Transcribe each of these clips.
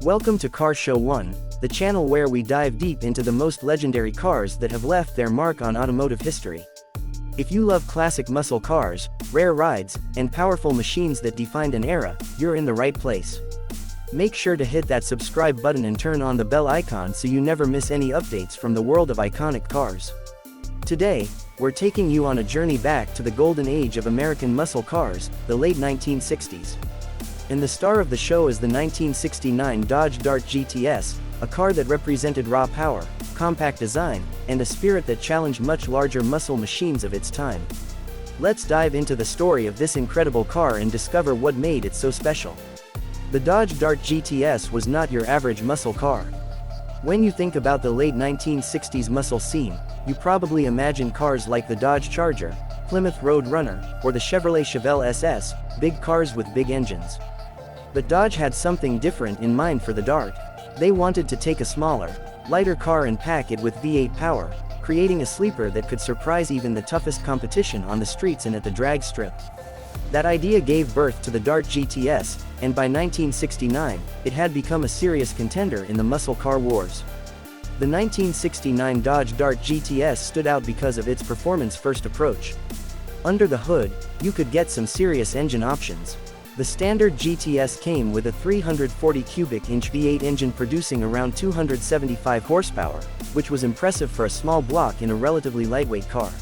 Welcome to Car Show 1, the channel where we dive deep into the most legendary cars that have left their mark on automotive history. If you love classic muscle cars, rare rides, and powerful machines that defined an era, you're in the right place. Make sure to hit that subscribe button and turn on the bell icon so you never miss any updates from the world of iconic cars. Today, we're taking you on a journey back to the golden age of American muscle cars, the late 1960s. And the star of the show is the 1969 Dodge Dart GTS, a car that represented raw power, compact design, and a spirit that challenged much larger muscle machines of its time. Let's dive into the story of this incredible car and discover what made it so special. The Dodge Dart GTS was not your average muscle car. When you think about the late 1960s muscle scene, you probably imagine cars like the Dodge Charger, Plymouth Road Runner, or the Chevrolet Chevelle SS, big cars with big engines. But Dodge had something different in mind for the Dart. They wanted to take a smaller, lighter car and pack it with V8 power, creating a sleeper that could surprise even the toughest competition on the streets and at the drag strip. That idea gave birth to the Dart GTS, and by 1969, it had become a serious contender in the muscle car wars. The 1969 Dodge Dart GTS stood out because of its performance-first approach. Under the hood, you could get some serious engine options. The standard GTS came with a 340 cubic inch V8 engine producing around 275 horsepower, which was impressive for a small block in a relatively lightweight car.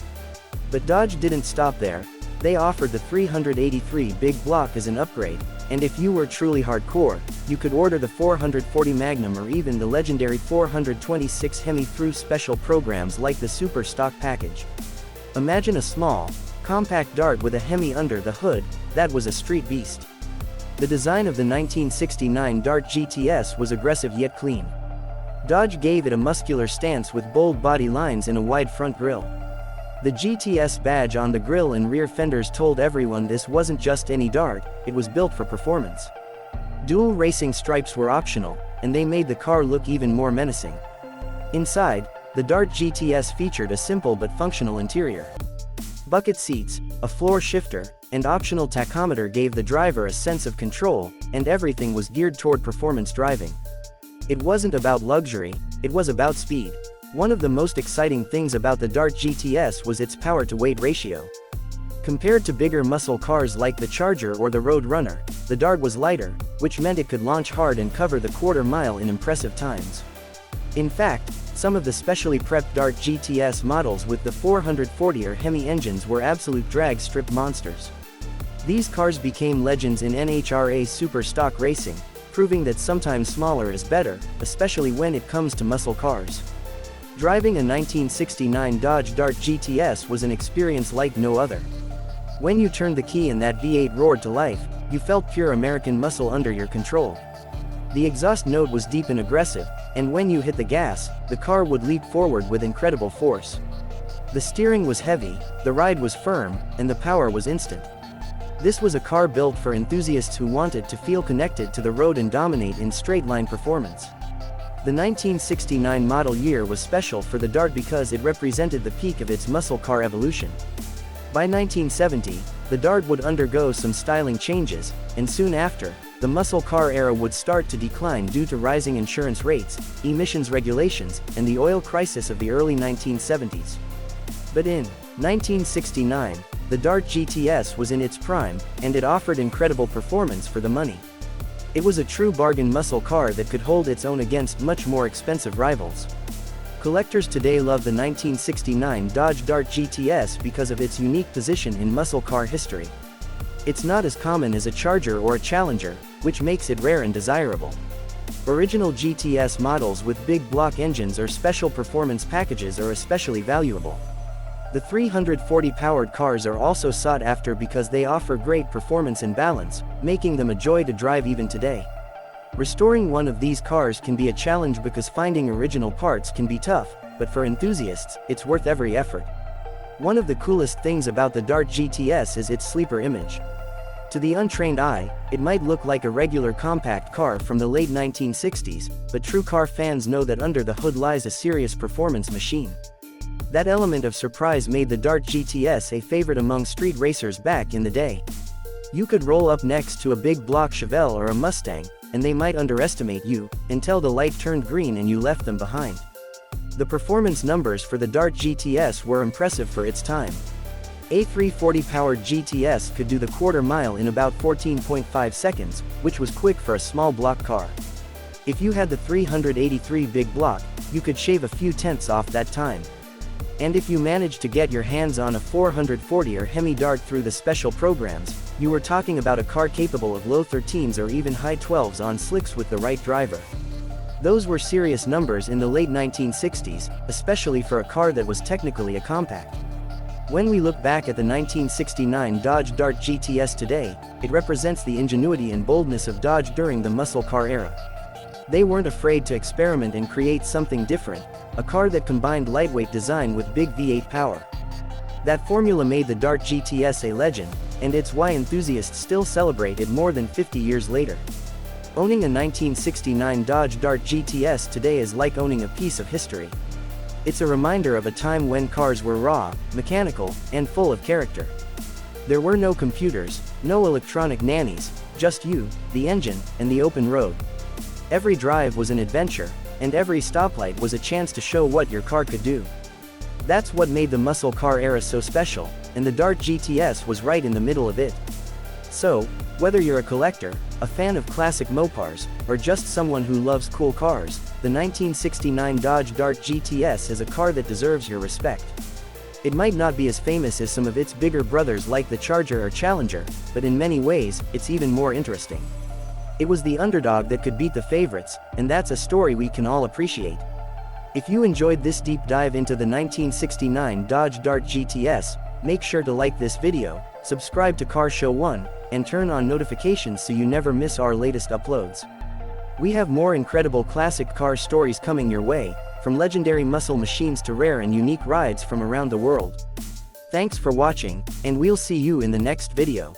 But Dodge didn't stop there. They offered the 383 big block as an upgrade, and if you were truly hardcore, you could order the 440 Magnum or even the legendary 426 Hemi through special programs like the Super Stock package. Imagine a small, compact Dart with a Hemi under the hood. That was a street beast. The design of the 1969 Dart GTS was aggressive yet clean. Dodge gave it a muscular stance with bold body lines and a wide front grille. The GTS badge on the grille and rear fenders told everyone this wasn't just any Dart, it was built for performance. Dual racing stripes were optional, and they made the car look even more menacing. Inside, the Dart GTS featured a simple but functional interior. Bucket seats, a floor shifter, and optional tachometer gave the driver a sense of control, and everything was geared toward performance driving. It wasn't about luxury, it was about speed. One of the most exciting things about the Dart GTS was its power-to-weight ratio. Compared to bigger muscle cars like the Charger or the Road Runner, the Dart was lighter, which meant it could launch hard and cover the quarter mile in impressive times. In fact, some of the specially prepped Dart GTS models with the 440 or Hemi engines were absolute drag strip monsters. These cars became legends in NHRA Super Stock racing, proving that sometimes smaller is better, especially when it comes to muscle cars. Driving a 1969 Dodge Dart GTS was an experience like no other. When you turned the key and that V8 roared to life, you felt pure American muscle under your control. The exhaust note was deep and aggressive, and when you hit the gas, the car would leap forward with incredible force. The steering was heavy, the ride was firm, and the power was instant. This was a car built for enthusiasts who wanted to feel connected to the road and dominate in straight-line performance. The 1969 model year was special for the Dart because it represented the peak of its muscle car evolution. By 1970, the Dart would undergo some styling changes, and soon after, the muscle car era would start to decline due to rising insurance rates, emissions regulations, and the oil crisis of the early 1970s. But in 1969, the Dart GTS was in its prime, and it offered incredible performance for the money. It was a true bargain muscle car that could hold its own against much more expensive rivals. Collectors today love the 1969 Dodge Dart GTS because of its unique position in muscle car history. It's not as common as a Charger or a Challenger, which makes it rare and desirable. Original GTS models with big block engines or special performance packages are especially valuable. The 340 powered cars are also sought after because they offer great performance and balance, making them a joy to drive even today. Restoring one of these cars can be a challenge because finding original parts can be tough, but for enthusiasts, it's worth every effort. One of the coolest things about the Dart GTS is its sleeper image. To the untrained eye, it might look like a regular compact car from the late 1960s, but true car fans know that under the hood lies a serious performance machine. That element of surprise made the Dart GTS a favorite among street racers back in the day. You could roll up next to a big block Chevelle or a Mustang, and they might underestimate you, until the light turned green and you left them behind. The performance numbers for the Dart GTS were impressive for its time. A 340-powered GTS could do the quarter mile in about 14.5 seconds, which was quick for a small block car. If you had the 383 big block, you could shave a few tenths off that time. And if you managed to get your hands on a 440 or Hemi Dart through the special programs, you were talking about a car capable of low 13s or even high 12s on slicks with the right driver. Those were serious numbers in the late 1960s, especially for a car that was technically a compact. When we look back at the 1969 Dodge Dart GTS today, it represents the ingenuity and boldness of Dodge during the muscle car era. They weren't afraid to experiment and create something different, a car that combined lightweight design with big V8 power. That formula made the Dart GTS a legend, and it's why enthusiasts still celebrate it more than 50 years later. Owning a 1969 Dodge Dart GTS today is like owning a piece of history. It's a reminder of a time when cars were raw, mechanical, and full of character. There were no computers, no electronic nannies, just you, the engine, and the open road. Every drive was an adventure, and every stoplight was a chance to show what your car could do. That's what made the muscle car era so special, and the Dart GTS was right in the middle of it. So, whether you're a collector, a fan of classic Mopars, or just someone who loves cool cars, the 1969 Dodge Dart GTS is a car that deserves your respect. It might not be as famous as some of its bigger brothers like the Charger or Challenger, but in many ways, it's even more interesting. It was the underdog that could beat the favorites, and that's a story we can all appreciate. If you enjoyed this deep dive into the 1969 Dodge Dart GTS, make sure to like this video, subscribe to Car Show 1, and turn on notifications so you never miss our latest uploads. We have more incredible classic car stories coming your way, from legendary muscle machines to rare and unique rides from around the world. Thanks for watching, and we'll see you in the next video.